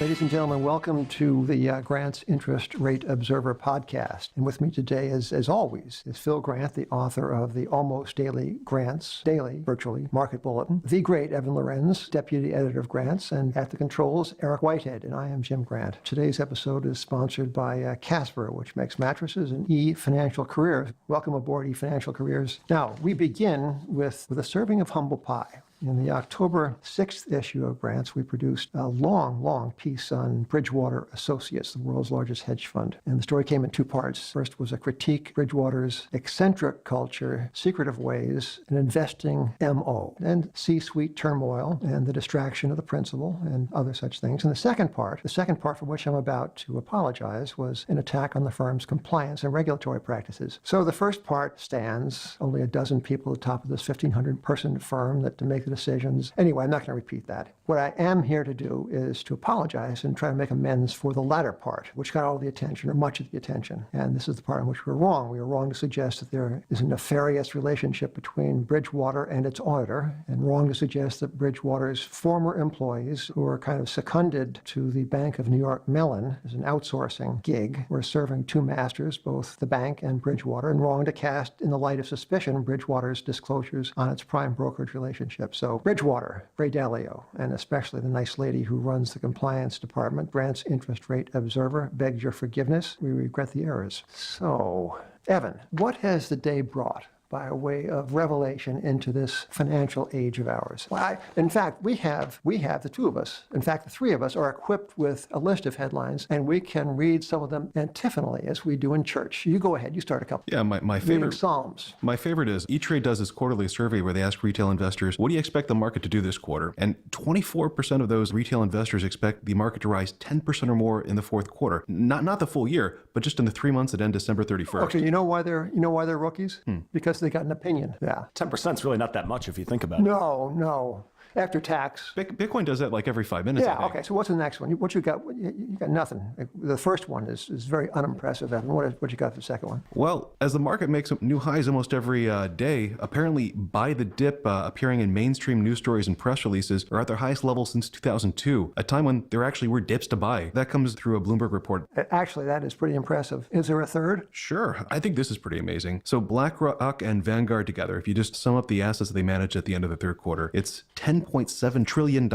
Ladies and gentlemen, welcome to the Grant's Interest Rate Observer podcast. And with me today, as always, is Phil Grant, the author of the almost daily Grant's Daily, virtually, Market Bulletin, the great Evan Lorenz, deputy editor of Grant's, and at the controls, Eric Whitehead, and I am Jim Grant. Today's episode is sponsored by Casper, which makes mattresses, and eFinancial Careers. Welcome aboard eFinancial Careers. Now, we begin with a serving of humble pie. In the October 6th issue of Grant's, we produced a long piece on Bridgewater Associates, the world's largest hedge fund. And the story came in two parts. First was a critique Bridgewater's eccentric culture, secretive ways, and investing MO, and C-suite turmoil, and the distraction of the principal, and other such things. And the second part for which I'm about to apologize, was an attack on the firm's compliance and regulatory practices. So the first part stands, only a dozen people at the top of this 1,500-person firm that to make the decisions. Anyway, I'm not going to repeat that. What I am here to do is to apologize and try to make amends for the latter part, which got all the attention, or much of the attention. And this is the part in which we were wrong. We were wrong to suggest that there is a nefarious relationship between Bridgewater and its auditor, and wrong to suggest that Bridgewater's former employees, who are kind of seconded to the Bank of New York Mellon as an outsourcing gig, were serving two masters, both the bank and Bridgewater, and wrong to cast in the light of suspicion Bridgewater's disclosures on its prime brokerage relationships. So Bridgewater, Ray Dalio, and especially the nice lady who runs the compliance department, Grant's Interest Rate Observer, begs your forgiveness. We regret the errors. So, Evan, what has the day brought by way of revelation into this financial age of ours? Well, in fact, we have the two of us. In fact, the three of us are equipped with a list of headlines, and we can read some of them antiphonally, as we do in church. You go ahead. You start a couple. Yeah, my favorite. Psalms. My favorite is E-Trade does this quarterly survey where they ask retail investors, what do you expect the market to do this quarter? And 24% of those retail investors expect the market to rise 10% or more in the fourth quarter. Not the full year, but just in the 3 months that end December 31st. Okay, you know why they're rookies? Because they got an opinion. Yeah. 10% is really not that much if you think about it. No. After tax. Bitcoin does that like every 5 minutes. Yeah, okay. So what's the next one? What you got? You got nothing. The first one is very unimpressive, Evan. What you got for the second one? Well, as the market makes new highs almost every day, apparently buy the dip appearing in mainstream news stories and press releases are at their highest level since 2002, a time when there actually were dips to buy. That comes through a Bloomberg report. Actually, that is pretty impressive. Is there a third? Sure. I think this is pretty amazing. So BlackRock and Vanguard together, if you just sum up the assets that they manage at the end of the third quarter, it's $10.7 trillion.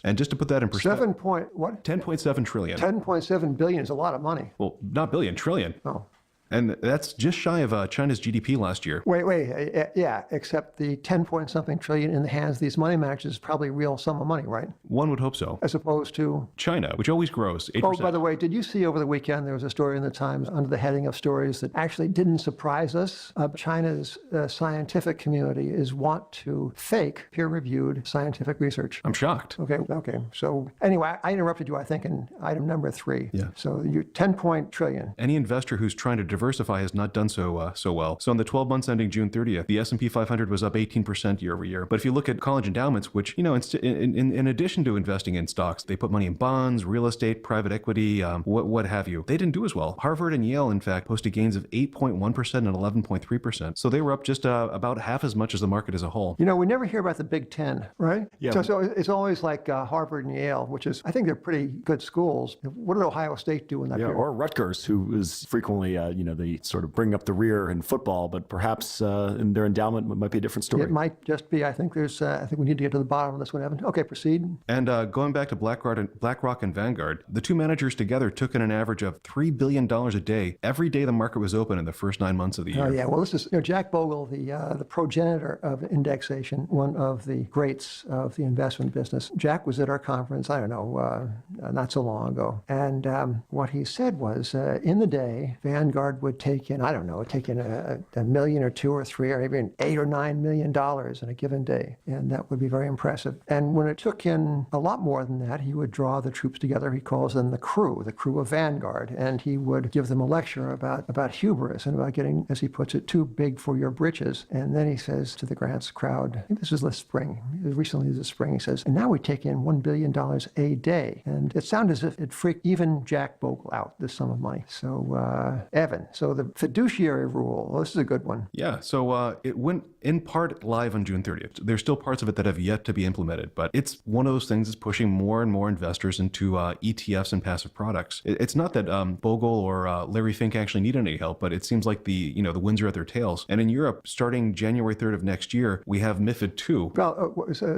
And just to put that in perspective, 10.7 trillion. 10.7 billion is a lot of money. Well, not billion, trillion. Oh. And that's just shy of China's GDP last year. Wait, yeah, except the 10-point-something trillion in the hands of these money managers is probably a real sum of money, right? One would hope so. As opposed to? China, which always grows 8%. Oh, by the way, did you see over the weekend there was a story in the Times under the heading of stories that actually didn't surprise us? China's scientific community is want to fake peer-reviewed scientific research. I'm shocked. Okay. So anyway, I interrupted you, I think, in item number 3. Yeah. So you're 10 trillion. Any investor who's trying to diversify has not done so well. So in the 12 months ending June 30th, the S&P 500 was up 18% year over year. But if you look at college endowments, which, in addition to investing in stocks, they put money in bonds, real estate, private equity, what have you. They didn't do as well. Harvard and Yale, in fact, posted gains of 8.1% and 11.3%. So they were up just about half as much as the market as a whole. We never hear about the Big Ten, right? Yeah. So it's always like Harvard and Yale, which is, I think they're pretty good schools. What did Ohio State do in that period? Or Rutgers, who is frequently, the sort of bring up the rear in football, but perhaps in their endowment might be a different story. It might just be. I think we need to get to the bottom of this one, Evan. Okay, proceed. And going back to BlackRock and Vanguard, the two managers together took in an average of $3 billion a day every day the market was open in the first 9 months of the year. Oh yeah, well this is Jack Bogle, the progenitor of indexation, one of the greats of the investment business. Jack was at our conference, I don't know, not so long ago, and what he said was, in the day, Vanguard would take in a million or two or three or even $8 or $9 million in a given day, and that would be very impressive. And when it took in a lot more than that, he would draw the troops together. He calls them the crew of Vanguard, and he would give them a lecture about hubris and about getting, as he puts it, too big for your britches. And then he says to the Grant's crowd, I think this was this spring, recently this spring, he says, and now we take in $1 billion a day. And it sounded as if it freaked even Jack Bogle out, this sum of money. So, Evan, Evan, so the fiduciary rule, well, this is a good one. Yeah, so it went in part live on June 30th. There's still parts of it that have yet to be implemented, but it's one of those things that's pushing more and more investors into ETFs and passive products. It's not that Bogle or Larry Fink actually need any help, but it seems like the winds are at their tails. And in Europe, starting January 3rd of next year, we have MiFID II. Well,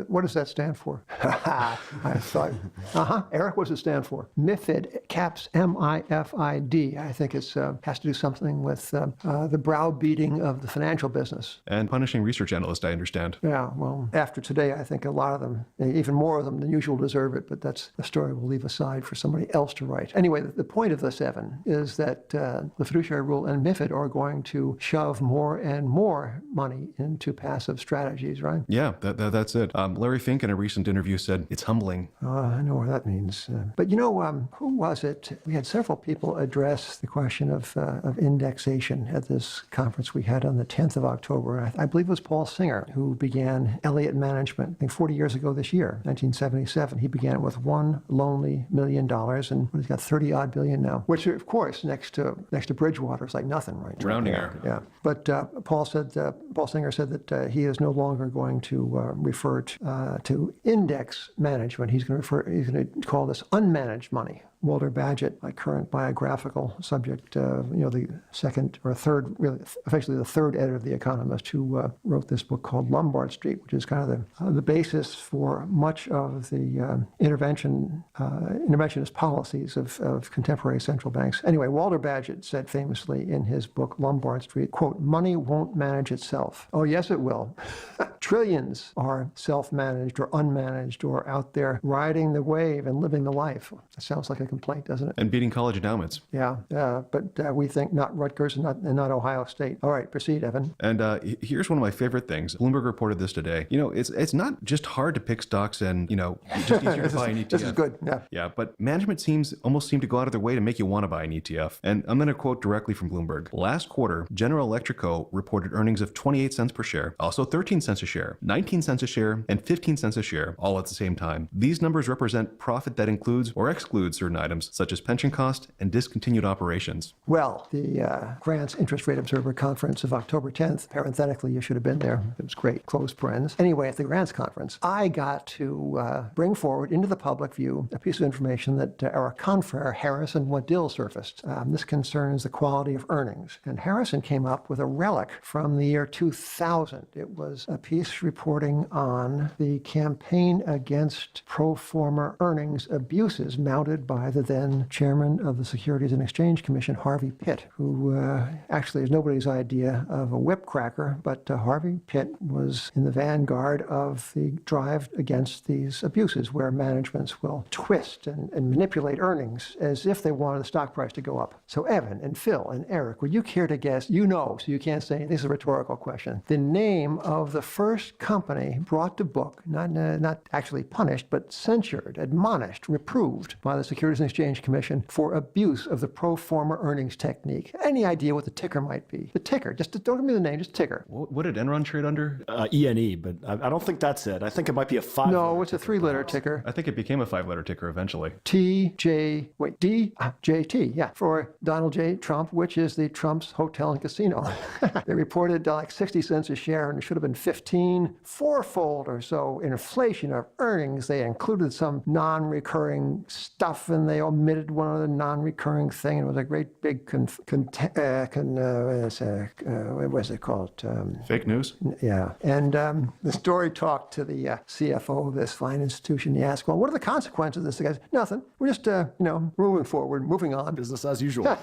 what does that stand for? I thought, Eric, what does it stand for? MiFID, caps MIFID. I think it has to do something with the browbeating of the financial business. And punishing research analysts, I understand. Yeah, well, after today, I think a lot of them, even more of them than usual, deserve it, but that's a story we'll leave aside for somebody else to write. Anyway, the point of this, Evan, is that the fiduciary rule and MiFID are going to shove more and more money into passive strategies, right? Yeah, that's it. Larry Fink in a recent interview said, it's humbling. I know what that means. But who was it? We had several people address the question of indexation at this conference we had on the 10th of October. I believe it was Paul Singer who began Elliott Management, I think 40 years ago this year, 1977. He began it with $1 lonely $1 million, and he's got 30-odd billion now, which, of course, next to Bridgewater is like nothing right now. Rounding error. Yeah. But Paul Singer said that he is no longer going to refer to index management. He's going to call this unmanaged money. Walter Bagehot, my current biographical subject, the second or third, really, effectively the third editor of The Economist, who wrote this book called Lombard Street, which is kind of the basis for much of the interventionist policies of contemporary central banks. Anyway, Walter Bagehot said famously in his book Lombard Street, quote, "Money won't manage itself." Oh, yes, it will. Trillions are self-managed or unmanaged or out there riding the wave and living the life. That sounds like a complaint, doesn't it? And beating college endowments. Yeah, but we think not Rutgers and not Ohio State. All right, proceed, Evan. And here's one of my favorite things. Bloomberg reported this today. It's not just hard to pick stocks and, just easier to buy an ETF. This is good, yeah. Yeah, but management almost seem to go out of their way to make you want to buy an ETF. And I'm going to quote directly from Bloomberg. Last quarter, General Electric Co. reported earnings of 28 cents per share, also 13 cents a share, 19 cents a share, and 15 cents a share, all at the same time. These numbers represent profit that includes or excludes certain items, such as pension cost and discontinued operations. Well, the Grants Interest Rate Observer Conference of October 10th, parenthetically, you should have been there. It was great, close parens. Anyway, at the Grants Conference, I got to bring forward into the public view a piece of information that our confrere Harrison Waddell surfaced. This concerns the quality of earnings. And Harrison came up with a relic from the year 2000. It was a piece reporting on the campaign against pro forma earnings abuses mounted by the then chairman of the Securities and Exchange Commission, Harvey Pitt, who actually is nobody's idea of a whip cracker, but Harvey Pitt was in the vanguard of the drive against these abuses where managements will twist and manipulate earnings as if they wanted the stock price to go up. So Evan and Phil and Eric, would you care to guess, so you can't say anything, this is a rhetorical question, the name of the first company brought to book, not actually punished, but censured, admonished, reproved by the Securities and Exchange Commission for abuse of the pro forma earnings technique? Any idea what the ticker might be? The ticker, just don't give me the name, just ticker. What did Enron trade under? ENE, but I don't think that's it. I think it might be a 5. No, it's a 3-letter ticker. I think it became a 5-letter ticker eventually. DJT, yeah, for Donald J. Trump, which is the Trump's Hotel and Casino. They reported like 60 cents a share, and it should have been 15, fourfold or so inflation of earnings. They included some non-recurring stuff, and they omitted one other non-recurring thing, and it was a great big what was it called? Fake news? Yeah. And the story talked to the CFO of this fine institution. He asked, well, what are the consequences of this? The guy said, nothing. We're just, moving forward, moving on. Business as usual.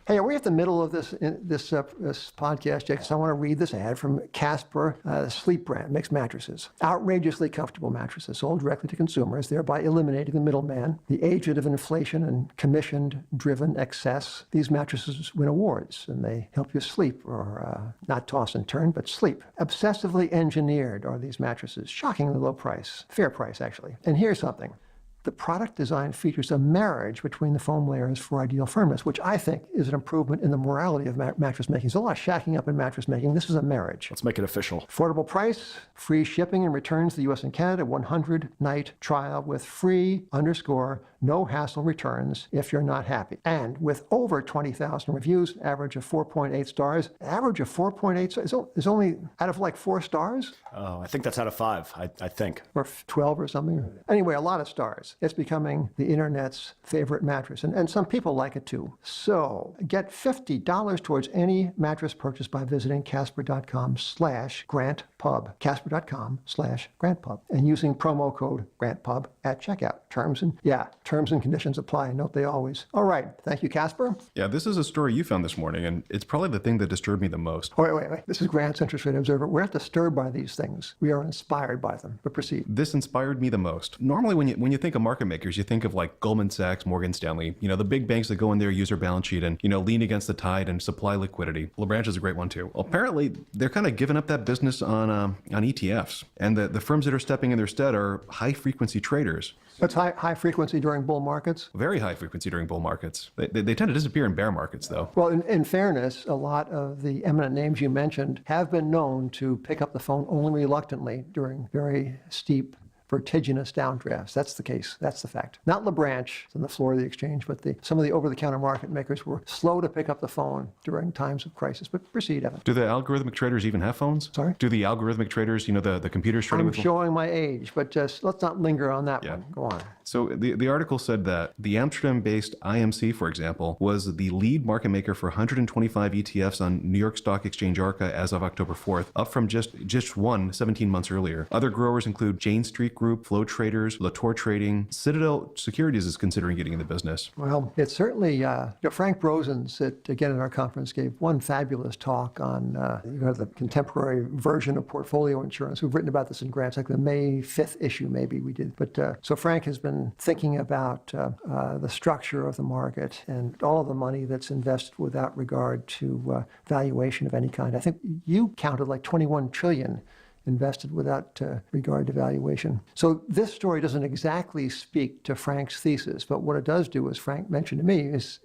Hey, are we at the middle of this podcast, Jake? So I want to read this ad from Casper Sleep brand, makes mattresses. Outrageously comfortable mattresses sold directly to consumers, thereby eliminating the middleman, the agent of inflation and commission-driven excess. These mattresses win awards, and they help you sleep, or not toss and turn, but sleep. Obsessively engineered are these mattresses. Shockingly low price. Fair price, actually. And here's something. The product design features a marriage between the foam layers for ideal firmness, which I think is an improvement in the morality of mattress making. There's a lot of shacking up in mattress making. This is a marriage. Let's make it official. Affordable price, free shipping and returns to the U.S. and Canada, 100-night trial with free _ no hassle returns if you're not happy. And with over 20,000 reviews, average of 4.8 stars, average of 4.8 stars is only out of like 4 stars? Oh, I think that's out of 5, I think. Or 12 or something. Anyway, a lot of stars. It's becoming the internet's favorite mattress, and some people like it too. So get $50 towards any mattress purchase by visiting Casper.com/GrantPub. Casper.com/GrantPub. And using promo code GrantPub at checkout. Terms and conditions apply. Note they always. All right. Thank you, Casper. Yeah, this is a story you found this morning, and it's probably the thing that disturbed me the most. Wait. This is Grant's Interest Rate Observer. We're not disturbed by these things. We are inspired by them. But proceed. This inspired me the most. Normally, when you think of market makers, you think of like Goldman Sachs, Morgan Stanley, the big banks that go in there, use their balance sheet and, lean against the tide and supply liquidity. LeBranch is a great one too. Well, apparently, they're kind of giving up that business on ETFs. And the firms that are stepping in their stead are high-frequency traders. That's high frequency during bull markets? Very high frequency during bull markets. They tend to disappear in bear markets, though. Well, in fairness, a lot of the eminent names you mentioned have been known to pick up the phone only reluctantly during very steep, vertiginous downdrafts. That's the case. That's the fact. Not LeBranch on the floor of the exchange, but some of the over-the-counter market makers were slow to pick up the phone during times of crisis. But proceed, Evan. Do the algorithmic traders even have phones? Sorry? Do the algorithmic traders, the computers trading I'm with showing my age, but just let's not linger on that one. Go on. So the article said that the Amsterdam-based IMC, for example, was the lead market maker for 125 ETFs on New York Stock Exchange ARCA as of October 4th, up from just one 17 months earlier. Other growers include Jane Street Group, Flow Traders, Latour Trading. Citadel Securities is considering getting in the business. Well, it's certainly, Frank Rosen, again at our conference, gave one fabulous talk on the contemporary version of portfolio insurance. We've written about this in Grants, like the May 5th issue, maybe we did. But so Frank has been thinking about the structure of the market and all of the money that's invested without regard to valuation of any kind. I think you counted like 21 trillion invested without regard to valuation. So this story doesn't exactly speak to Frank's thesis, but what it does do, as Frank mentioned to me, is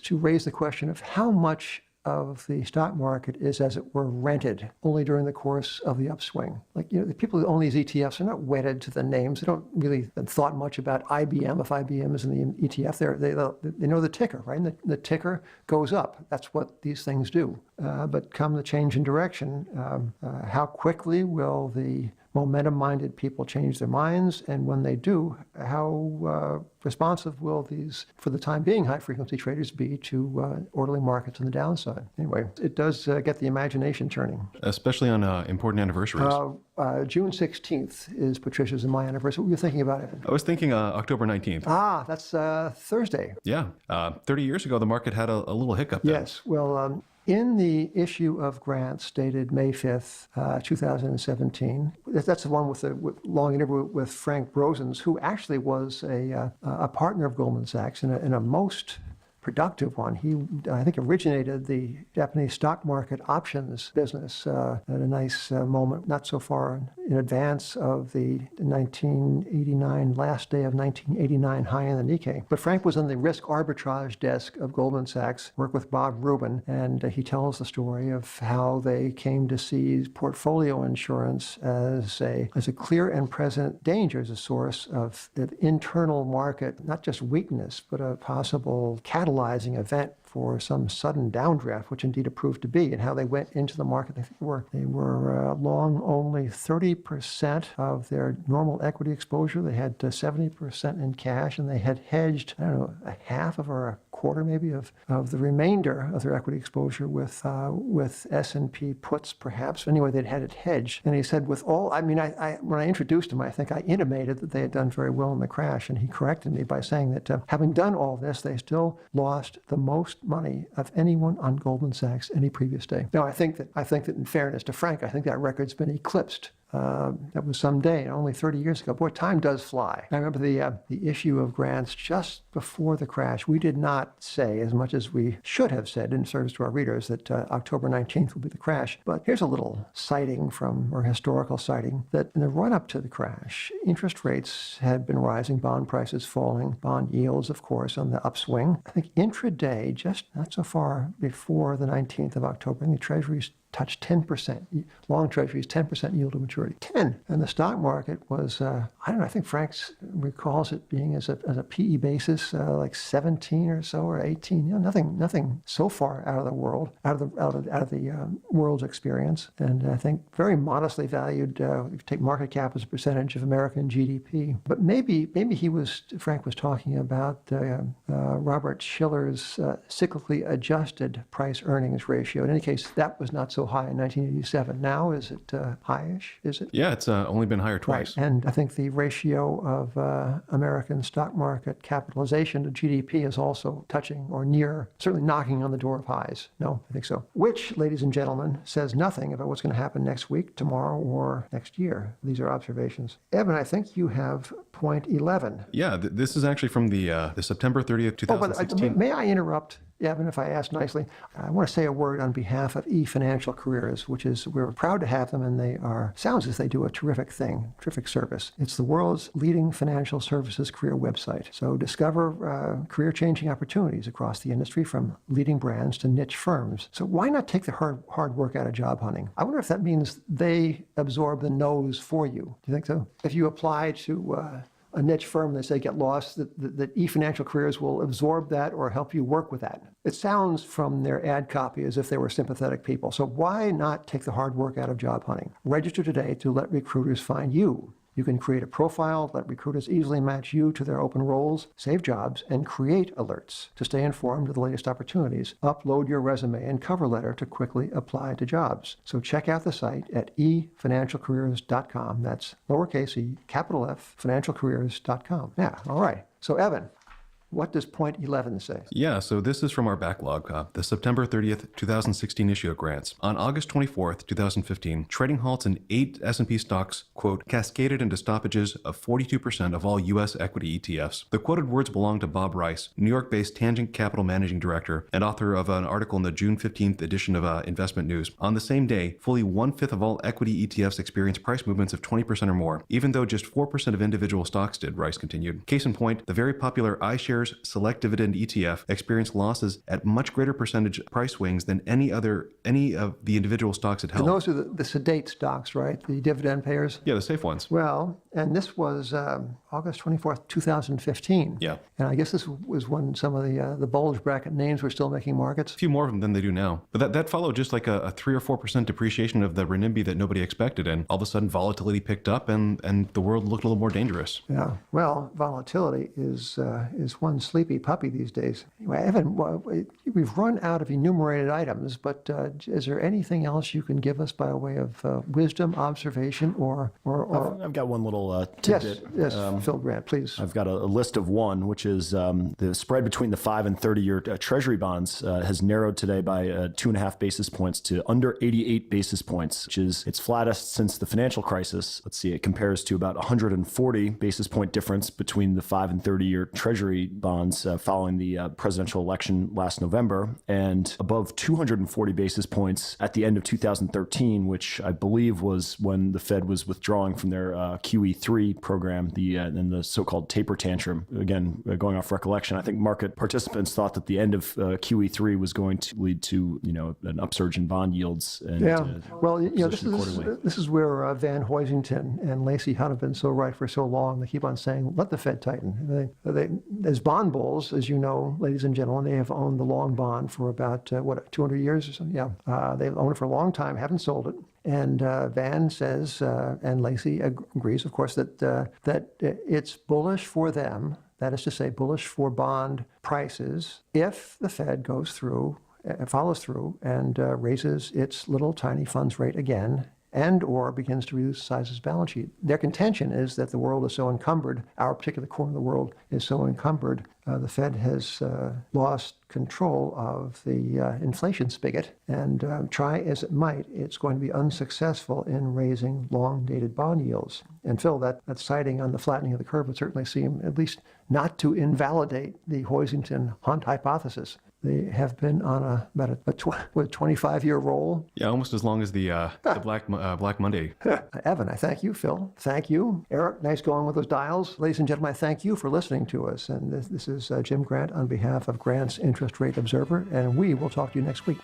to raise the question of how much of the stock market is, as it were, rented only during the course of the upswing. Like, the people who own these ETFs are not wedded to the names. They don't really thought much about IBM. If IBM is in the ETF, they know the ticker, right? And the ticker goes up. That's what these things do. But come the change in direction, how quickly will the momentum-minded people change their minds? And when they do, how responsive will these, for the time being, high-frequency traders be to orderly markets on the downside? Anyway, it does get the imagination turning. Especially on important anniversaries. June 16th is Patricia's and my anniversary. What were you thinking about it? I was thinking October 19th. Ah, that's Thursday. Yeah. 30 years ago, the market had a little hiccup then. Yes. Well, in the issue of Grants dated May 5th, 2017, that's the one with the long interview with Frank Rosen, who actually was a partner of Goldman Sachs in a most productive one. He, I think, originated the Japanese stock market options business at a nice moment, not so far in advance of the 1989, last day of 1989 high in the Nikkei. But Frank was on the risk arbitrage desk of Goldman Sachs, worked with Bob Rubin, and he tells the story of how they came to see portfolio insurance as a clear and present danger, as a source of the internal market, not just weakness, but a possible catalyzing event for some sudden downdraft, which indeed it proved to be, and how they went into the market. They were long only 30% of their normal equity exposure. They had 70% in cash, and they had hedged, a half of or a quarter maybe of the remainder of their equity exposure with S&P puts, perhaps. Anyway, they'd had it hedged. And he said, when I introduced him, I think I intimated that they had done very well in the crash, and he corrected me by saying that having done all this, they still lost the most money of anyone on Goldman Sachs any previous day. Now, I think that in fairness to Frank, I think that record's been eclipsed. That was some day, only 30 years ago. Boy, time does fly. I remember the issue of Grants just before the crash. We did not say, as much as we should have said in service to our readers, that October 19th will be the crash. But here's a little historical citing, that in the run-up to the crash, interest rates had been rising, bond prices falling, bond yields, of course, on the upswing. I think intraday, just not so far before the 19th of October, the Treasuries touched 10%. Long treasuries, 10% yield to maturity. 10. And the stock market was, I don't know, I think Frank recalls it being as a PE basis, like 17 or so, or 18. Nothing so far out of the world, out of the world's experience. And I think very modestly valued, if you take market cap as a percentage of American GDP. But maybe Frank was talking about Robert Shiller's cyclically adjusted price earnings ratio. In any case, that was not so high in 1987. Now, is it high-ish? Is it? Yeah, it's only been higher twice. Right. And I think the ratio of American stock market capitalization to GDP is also touching or near, certainly knocking on the door of highs. No, I think so. Which, ladies and gentlemen, says nothing about what's going to happen next week, tomorrow, or next year. These are observations. Evan, I think you have point 11. Yeah, this is actually from the September 30th, 2016. May I interrupt? Evan, if I ask nicely, I want to say a word on behalf of eFinancial Careers, which is, we're proud to have them, and sounds as they do a terrific thing, terrific service. It's the world's leading financial services career website. So discover career-changing opportunities across the industry, from leading brands to niche firms. So why not take the hard work out of job hunting? I wonder if that means they absorb the no's for you. Do you think so? If you apply to a niche firm, they say get lost, that eFinancial Careers will absorb that or help you work with that. It sounds from their ad copy as if they were sympathetic people. So why not take the hard work out of job hunting? Register today to let recruiters find you. You can create a profile, let recruiters easily match you to their open roles, save jobs, and create alerts to stay informed of the latest opportunities. Upload your resume and cover letter to quickly apply to jobs. So check out the site at efinancialcareers.com. That's lowercase e, capital F, financialcareers.com. Yeah, all right. So Evan, what does point 11 say? Yeah, so this is from our backlog, the September 30th, 2016 issue of Grants. On August 24th, 2015, trading halts in 8 S&P stocks, quote, cascaded into stoppages of 42% of all U.S. equity ETFs. The quoted words belong to Bob Rice, New York-based Tangent Capital Managing Director and author of an article in the June 15th edition of Investment News. On the same day, fully 1/5 of all equity ETFs experienced price movements of 20% or more, even though just 4% of individual stocks did, Rice continued. Case in point, the very popular iShares Select Dividend ETF experienced losses at much greater percentage price swings than any of the individual stocks it held. And those are the sedate stocks, right? The dividend payers? Yeah, the safe ones. Well, and this was August 24th, 2015. Yeah. And I guess this was when some of the bulge bracket names were still making markets. A few more of them than they do now. But that followed just like a 3 or 4% depreciation of the renminbi that nobody expected. And all of a sudden, volatility picked up and the world looked a little more dangerous. Yeah. Well, volatility is one sleepy puppy these days. Anyway, Evan, we've run out of enumerated items, but is there anything else you can give us by way of wisdom, observation, or I've got one little tidbit. Yes, Phil Grant, please. I've got a list of one, which is the spread between the 5 and 30-year Treasury bonds has narrowed today by 2.5 basis points to under 88 basis points, which is its flattest since the financial crisis. Let's see, it compares to about 140 basis point difference between the 5 and 30-year Treasury bonds following the presidential election last November, and above 240 basis points at the end of 2013, which I believe was when the Fed was withdrawing from their QE3 program, and the so-called taper tantrum. Again, going off recollection, I think market participants thought that the end of QE3 was going to lead to an upsurge in bond yields. And, well, this is where Van Hoisington and Lacey Hunt have been so right for so long. They keep on saying, let the Fed tighten. They as bond bulls, as you know, ladies and gentlemen, they have owned the long bond for about 200 years or so. Yeah, they've owned it for a long time, haven't sold it. And Van says, and Lacey agrees, of course, that it's bullish for them. That is to say, bullish for bond prices if the Fed follows through and raises its little tiny funds rate again, and or begins to reduce the size of its balance sheet. Their contention is that the world is so encumbered, our particular corner of the world is so encumbered, the Fed has lost control of the inflation spigot, and try as it might, it's going to be unsuccessful in raising long-dated bond yields. And Phil, that citing on the flattening of the curve would certainly seem at least not to invalidate the Hoisington-Hunt hypothesis. They have been on about a 25-year roll. Yeah, almost as long as the Black Monday. Evan, I thank you. Phil, thank you. Eric, nice going with those dials. Ladies and gentlemen, I thank you for listening to us. And this is Jim Grant on behalf of Grant's Interest Rate Observer, and we will talk to you next week.